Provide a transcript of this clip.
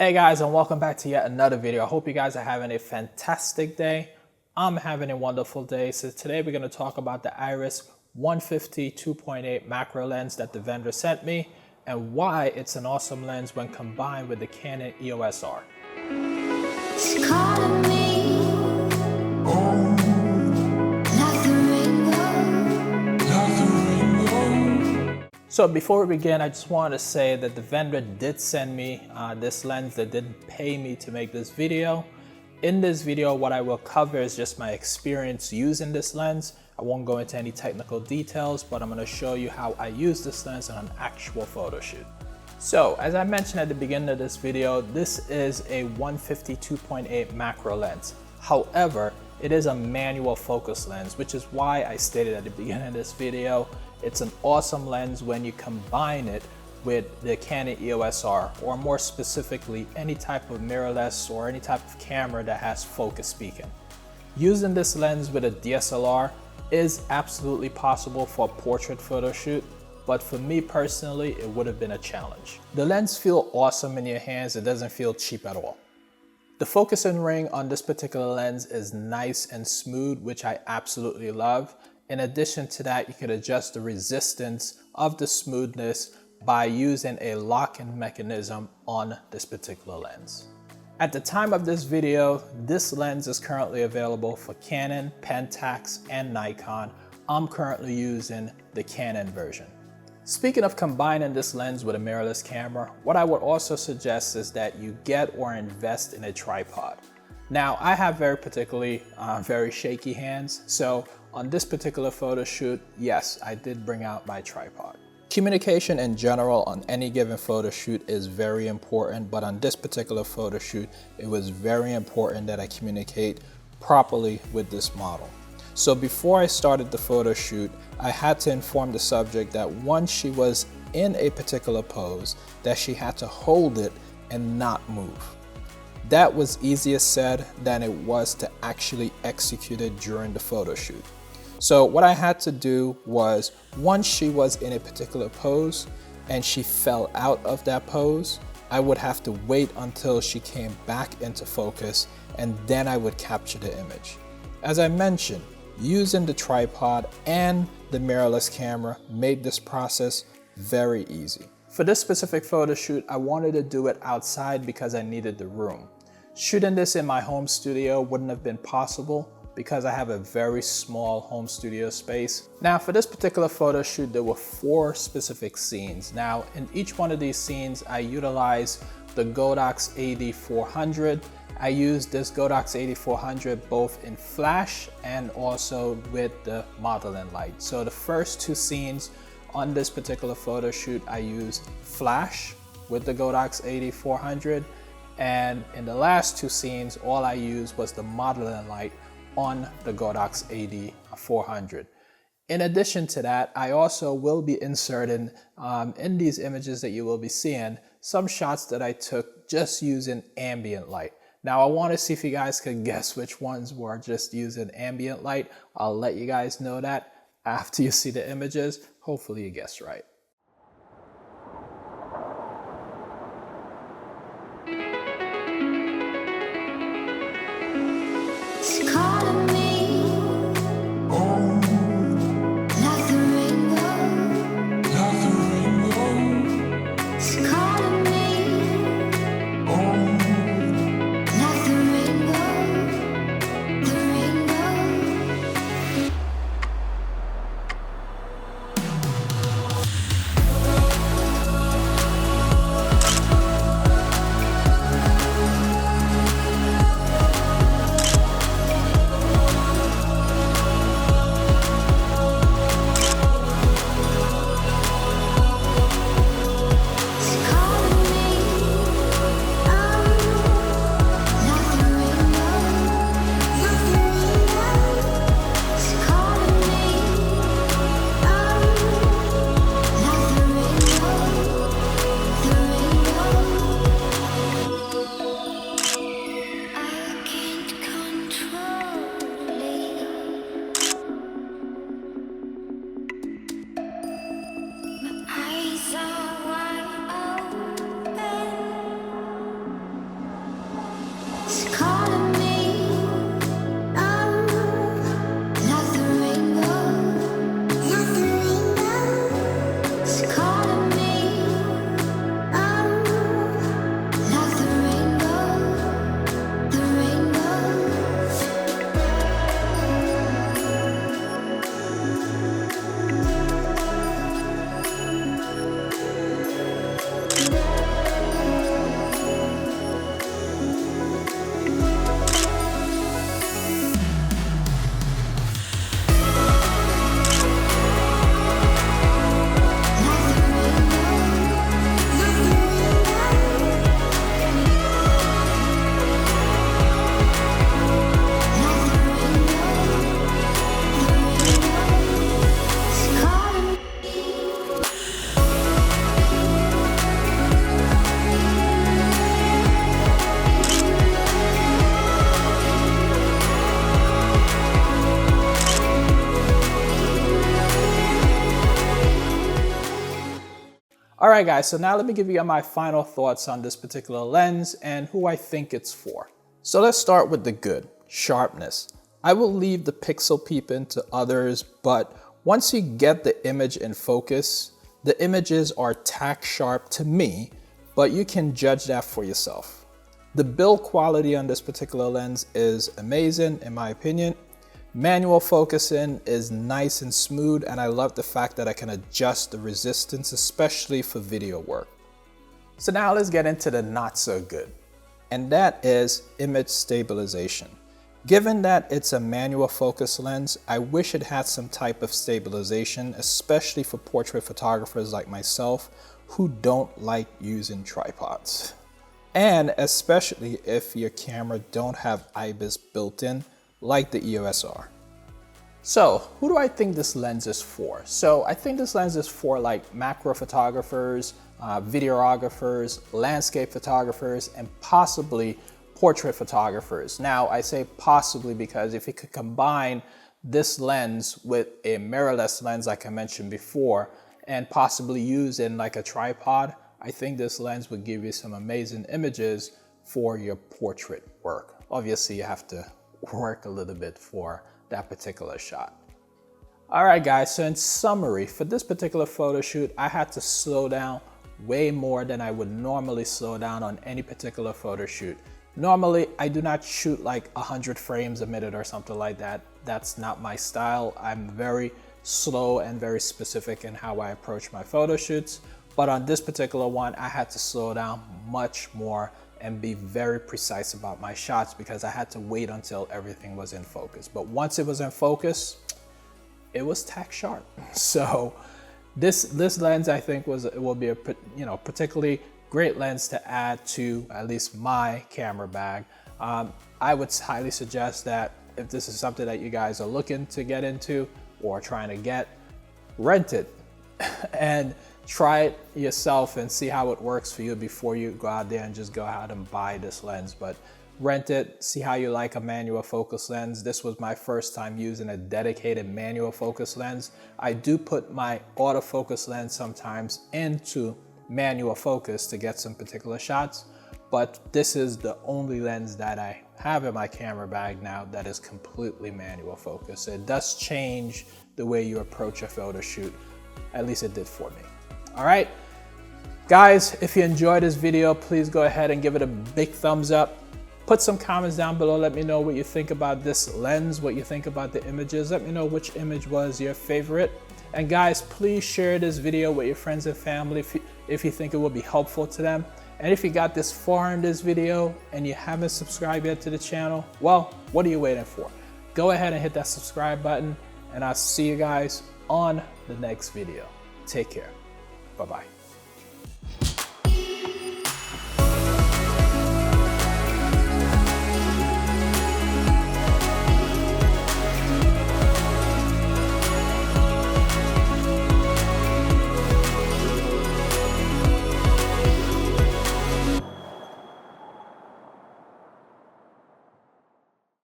Hey guys, and welcome back to yet another video. I hope you guys are having a fantastic day. I'm having a wonderful day. So today we're going to talk about the Irix 150 2.8 macro lens that the vendor sent me and why it's an awesome lens when combined with the Canon EOS R. So before we begin, I just wanted to say that the vendor did send me this lens. They didn't pay me to make this video. In this video, what I will cover is just my experience using this lens. I won't go into any technical details, but I'm going to show you how I use this lens on an actual photo shoot. So as I mentioned at the beginning of this video, this is a 150 2.8 macro lens. However, it is a manual focus lens, which is why I stated at the beginning of this video, it's an awesome lens when you combine it with the Canon EOS R, or more specifically, any type of mirrorless or any type of camera that has focus beacon. Using this lens with a DSLR is absolutely possible for a portrait photo shoot, but for me personally, it would have been a challenge. The lens feels awesome in your hands. It doesn't feel cheap at all. The focusing ring on this particular lens is nice and smooth, which I absolutely love. In addition to that, you could adjust the resistance of the smoothness by using a lock-in mechanism on this particular lens. At the time of this video, this lens is currently available for Canon, Pentax, and Nikon. I'm currently using the Canon version. Speaking of combining this lens with a mirrorless camera, what I would also suggest is that you get or invest in a tripod. Now, I have very shaky hands, so on this particular photo shoot, yes, I did bring out my tripod. Communication in general on any given photo shoot is very important, but on this particular photo shoot, it was very important that I communicate properly with this model. So before I started the photo shoot, I had to inform the subject that once she was in a particular pose, that she had to hold it and not move. That was easier said than it was to actually execute it during the photo shoot. So what I had to do was, once she was in a particular pose and she fell out of that pose, I would have to wait until she came back into focus, and then I would capture the image. As I mentioned, using the tripod and the mirrorless camera made this process very easy. For this specific photo shoot, I wanted to do it outside because I needed the room. Shooting this in my home studio wouldn't have been possible because I have a very small home studio space. Now, for this particular photo shoot, there were 4 specific scenes. Now, in each one of these scenes, I utilized the Godox AD400. I used this Godox AD400 both in flash and also with the modeling light. So the first 2 scenes on this particular photo shoot, I used flash with the Godox AD400. And in the last 2 scenes, all I used was the modeling light on the Godox AD400. In addition to that, I also will be inserting in these images that you will be seeing some shots that I took just using ambient light. Now, I want to see if you guys can guess which ones were just using ambient light. I'll let you guys know that after you see the images. Hopefully you guessed right. All right guys, so now let me give you my final thoughts on this particular lens and who I think it's for. So let's start with the good, sharpness. I will leave the pixel peeping to others, but once you get the image in focus, the images are tack sharp to me, but you can judge that for yourself. The build quality on this particular lens is amazing in my opinion. Manual focusing is nice and smooth, and I love the fact that I can adjust the resistance, especially for video work. So now let's get into the not so good, and that is image stabilization. Given that it's a manual focus lens, I wish it had some type of stabilization, especially for portrait photographers like myself who don't like using tripods. And especially if your camera don't have IBIS built in like the EOS R. So who do I think this lens is for? So I think this lens is for like macro photographers, videographers, landscape photographers, and possibly portrait photographers. Now I say possibly because if you could combine this lens with a mirrorless lens like I mentioned before and possibly use in like a tripod, I think this lens would give you some amazing images for your portrait work. Obviously you have to work a little bit for that particular shot. All right guys, so in summary, for this particular photo shoot, I had to slow down way more than I would normally slow down on any particular photo shoot. Normally, I do not shoot like 100 frames a minute or something like that. That's not my style. I'm very slow and very specific in how I approach my photo shoots. But on this particular one, I had to slow down much more and be very precise about my shots because I had to wait until everything was in focus. But once it was in focus, it was tack sharp. So this lens I think will be a particularly great lens to add to at least my camera bag. I would highly suggest that if this is something that you guys are looking to get into or trying to get, rent it and try it yourself and see how it works for you before you go out there and just go out and buy this lens. But rent it, see how you like a manual focus lens. This was my first time using a dedicated manual focus lens. I do put my autofocus lens sometimes into manual focus to get some particular shots, but this is the only lens that I have in my camera bag now that is completely manual focus. So it does change the way you approach a photo shoot. At least it did for me. All right, guys, if you enjoyed this video, please go ahead and give it a big thumbs up. Put some comments down below. Let me know what you think about this lens, what you think about the images. Let me know which image was your favorite. And guys, please share this video with your friends and family if you think it will be helpful to them. And if you got this far in this video and you haven't subscribed yet to the channel, well, what are you waiting for? Go ahead and hit that subscribe button, and I'll see you guys on the next video. Take care. Bye-bye.